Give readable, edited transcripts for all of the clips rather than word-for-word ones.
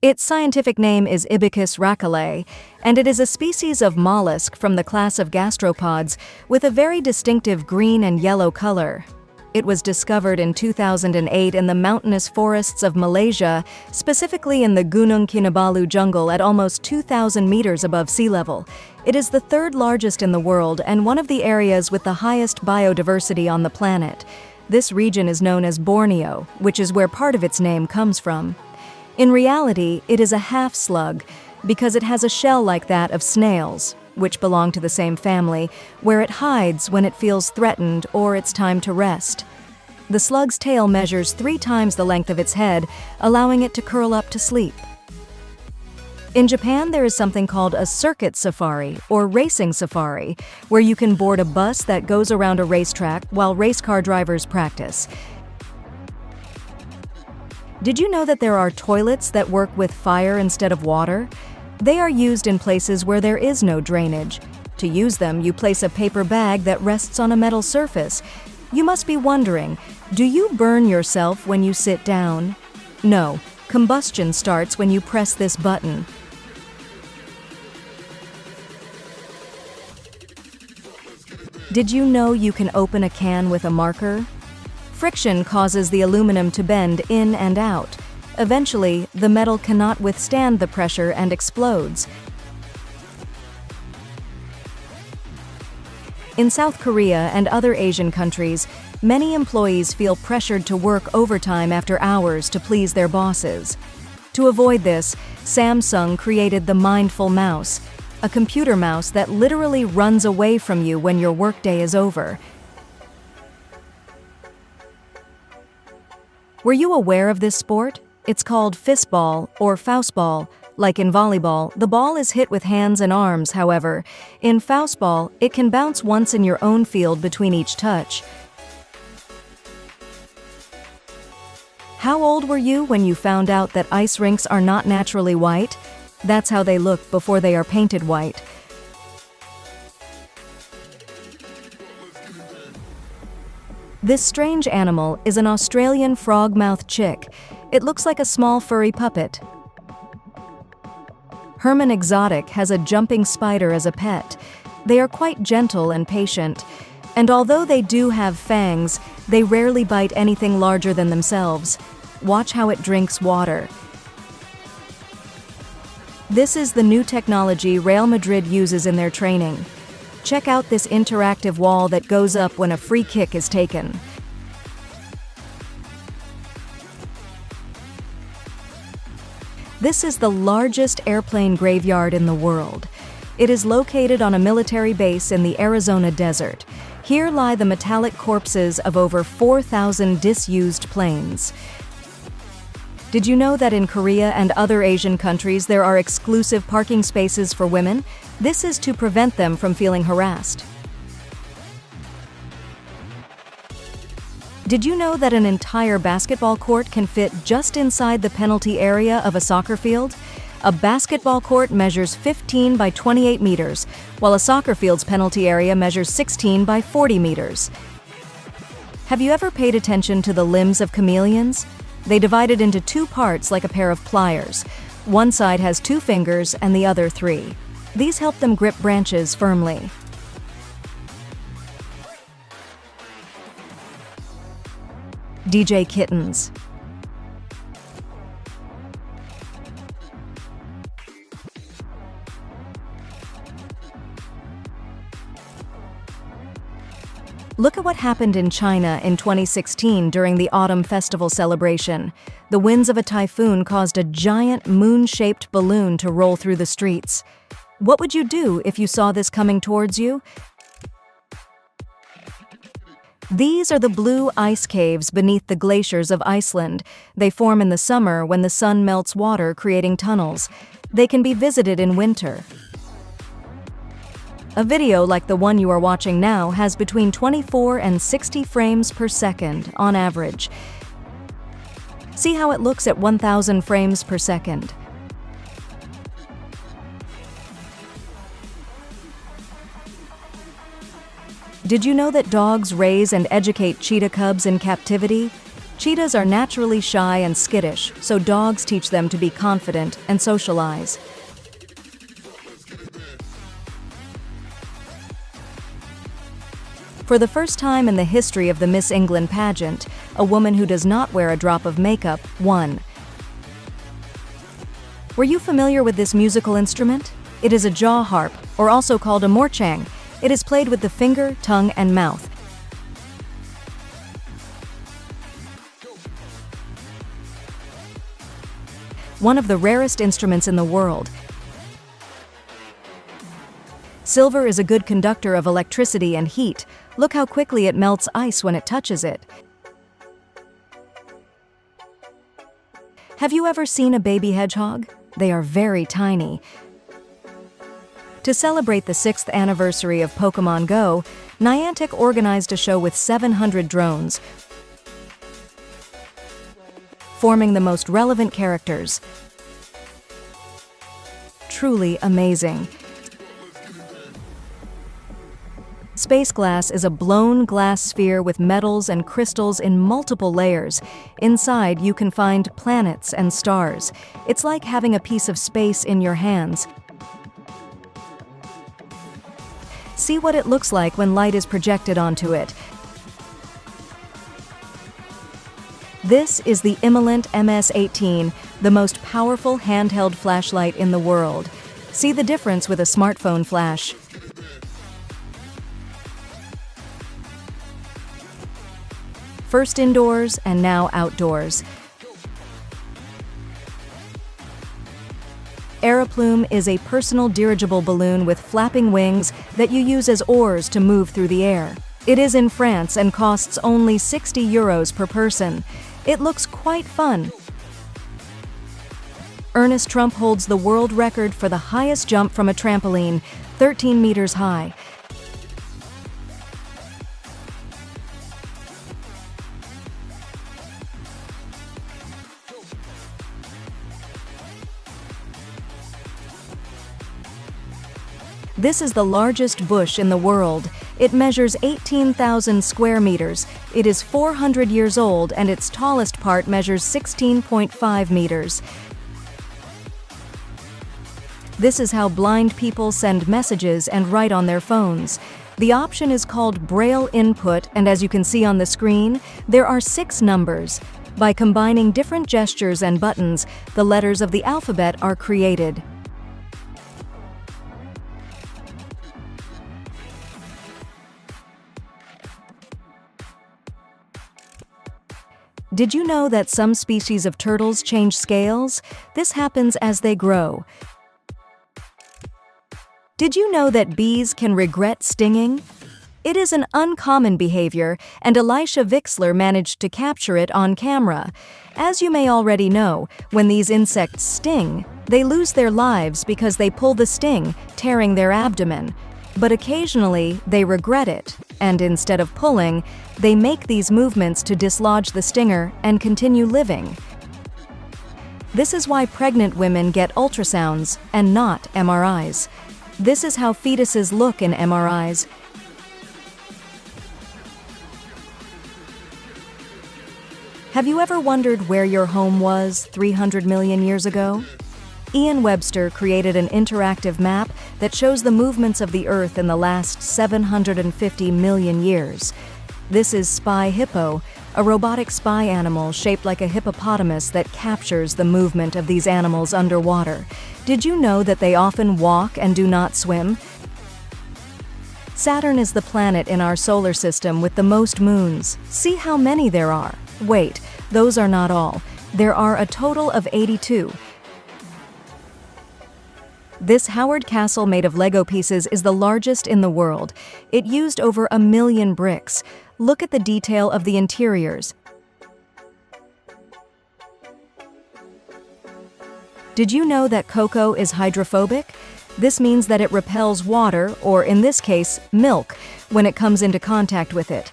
Its scientific name is Ibicus racalae, and it is a species of mollusk from the class of gastropods with a very distinctive green and yellow color. It was discovered in 2008 in the mountainous forests of Malaysia, specifically in the Gunung Kinabalu jungle at almost 2,000 meters above sea level. It is the third largest in the world and one of the areas with the highest biodiversity on the planet. This region is known as Borneo, which is where part of its name comes from. In reality, it is a half-slug because it has a shell like that of snails, which belong to the same family, where it hides when it feels threatened or it's time to rest. The slug's tail measures 3 times the length of its head, allowing it to curl up to sleep. In Japan, there is something called a circuit safari or racing safari, where you can board a bus that goes around a racetrack while race car drivers practice. Did you know that there are toilets that work with fire instead of water? They are used in places where there is no drainage. To use them, you place a paper bag that rests on a metal surface. You must be wondering, do you burn yourself when you sit down? No, combustion starts when you press this button. Did you know you can open a can with a marker? Friction causes the aluminum to bend in and out. Eventually, the metal cannot withstand the pressure and explodes. In South Korea and other Asian countries, many employees feel pressured to work overtime after hours to please their bosses. To avoid this, Samsung created the Mindful Mouse, a computer mouse that literally runs away from you when your workday is over. Were you aware of this sport? It's called fistball or faustball. Like in volleyball, the ball is hit with hands and arms, however. In faustball, it can bounce once in your own field between each touch. How old were you when you found out that ice rinks are not naturally white? That's how they look before they are painted white. This strange animal is an Australian frog-mouthed chick. It looks like a small furry puppet. Herman Exotic has a jumping spider as a pet. They are quite gentle and patient, and although they do have fangs, they rarely bite anything larger than themselves. Watch how it drinks water. This is the new technology Real Madrid uses in their training. Check out this interactive wall that goes up when a free kick is taken. This is the largest airplane graveyard in the world. It is located on a military base in the Arizona desert. Here lie the metallic corpses of over 4,000 disused planes. Did you know that in Korea and other Asian countries there are exclusive parking spaces for women? This is to prevent them from feeling harassed. Did you know that an entire basketball court can fit just inside the penalty area of a soccer field? A basketball court measures 15 by 28 meters, while a soccer field's penalty area measures 16 by 40 meters. Have you ever paid attention to the limbs of chameleons? They divide it into 2 parts like a pair of pliers. One side has 2 fingers and the other 3. These help them grip branches firmly. DJ kittens. Look at what happened in China in 2016 during the Autumn Festival celebration. The winds of a typhoon caused a giant moon-shaped balloon to roll through the streets. What would you do if you saw this coming towards you? These are the blue ice caves beneath the glaciers of Iceland. They form in the summer when the sun melts water, creating tunnels. They can be visited in winter. A video like the one you are watching now has between 24 and 60 frames per second on average. See how it looks at 1,000 frames per second. Did you know that dogs raise and educate cheetah cubs in captivity? Cheetahs are naturally shy and skittish, so dogs teach them to be confident and socialize. For the first time in the history of the Miss England pageant, a woman who does not wear a drop of makeup won. Were you familiar with this musical instrument? It is a jaw harp, or also called a morchang. It is played with the finger, tongue, and mouth. One of the rarest instruments in the world. Silver is a good conductor of electricity and heat. Look how quickly it melts ice when it touches it. Have you ever seen a baby hedgehog? They are very tiny. To celebrate the 6th anniversary of Pokémon Go, Niantic organized a show with 700 drones, forming the most relevant characters. Truly amazing. Space glass is a blown glass sphere with metals and crystals in multiple layers. Inside, you can find planets and stars. It's like having a piece of space in your hands. See what it looks like when light is projected onto it. This is the Immolent MS-18, the most powerful handheld flashlight in the world. See the difference with a smartphone flash. First indoors and now outdoors. Aeroplume is a personal dirigible balloon with flapping wings that you use as oars to move through the air. It is in France and costs only €60 per person. It looks quite fun. Ernest Trump holds the world record for the highest jump from a trampoline, 13 meters high. This is the largest bush in the world. It measures 18,000 square meters. It is 400 years old and its tallest part measures 16.5 meters. This is how blind people send messages and write on their phones. The option is called Braille input, and as you can see on the screen, there are 6 numbers. By combining different gestures and buttons, the letters of the alphabet are created. Did you know that some species of turtles change scales? This happens as they grow. Did you know that bees can regret stinging? It is an uncommon behavior, and Elisha Vixler managed to capture it on camera. As you may already know, when these insects sting, they lose their lives because they pull the sting, tearing their abdomen. But occasionally, they regret it, and instead of pulling, they make these movements to dislodge the stinger and continue living. This is why pregnant women get ultrasounds and not MRIs. This is how fetuses look in MRIs. Have you ever wondered where your home was 300 million years ago? Ian Webster created an interactive map that shows the movements of the Earth in the last 750 million years. This is Spy Hippo, a robotic spy animal shaped like a hippopotamus that captures the movement of these animals underwater. Did you know that they often walk and do not swim? Saturn is the planet in our solar system with the most moons. See how many there are. Wait, those are not all. There are a total of 82. This Howard Castle made of Lego pieces is the largest in the world. It used over 1 million bricks. Look at the detail of the interiors. Did you know that cocoa is hydrophobic? This means that it repels water, or in this case, milk, when it comes into contact with it.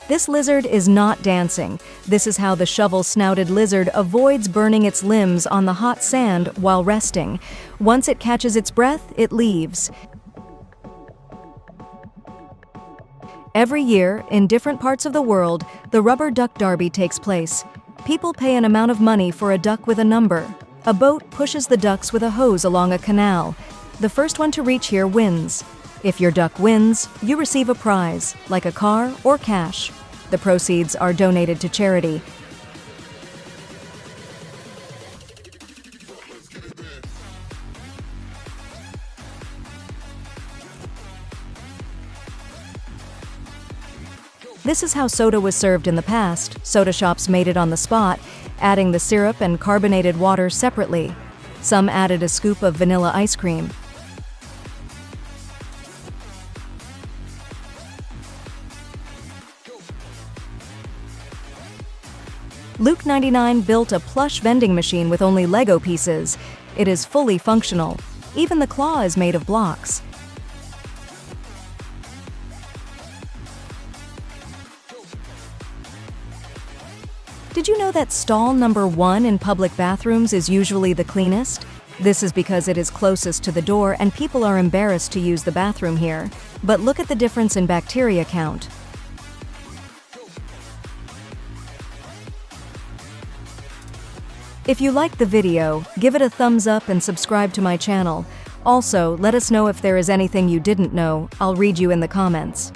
This lizard is not dancing. This is how the shovel-snouted lizard avoids burning its limbs on the hot sand while resting. Once it catches its breath, it leaves. Every year, in different parts of the world, the rubber duck derby takes place. People pay an amount of money for a duck with a number. A boat pushes the ducks with a hose along a canal. The first one to reach here wins. If your duck wins, you receive a prize, like a car or cash. The proceeds are donated to charity. This is how soda was served in the past. Soda shops made it on the spot, adding the syrup and carbonated water separately. Some added a scoop of vanilla ice cream. Luke 99 built a plush vending machine with only Lego pieces. It is fully functional. Even the claw is made of blocks. Did you know that stall number 1 in public bathrooms is usually the cleanest? This is because it is closest to the door and people are embarrassed to use the bathroom here. But look at the difference in bacteria count. If you liked the video, give it a thumbs up and subscribe to my channel. Also, let us know if there is anything you didn't know. I'll read you in the comments.